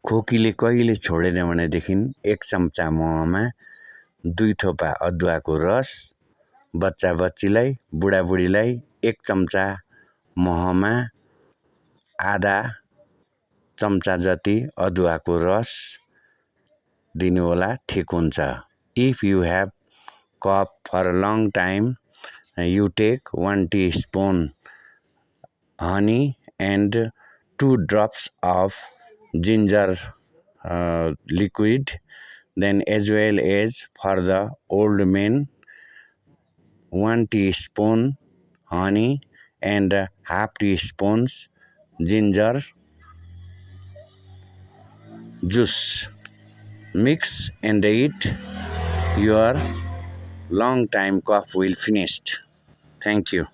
खोकीले कहिले छोडेन भनेदेखि 1 चम्चा महमा 2 थोपा अदुवाको रस, बच्चा-बच्चीलाई बुढाबुढीलाई 1 चम्चा महमा आधा चम्चा जति अदुवाको रस दिनुहोला, ठिक हुन्छ। If you have cough for a long time, you take 1 teaspoon honey and 2 drops of ginger liquid. Then as well as for the old men, 1 teaspoon honey and half teaspoons ginger juice. Mix and eat. Your long time cough will finished. Thank you.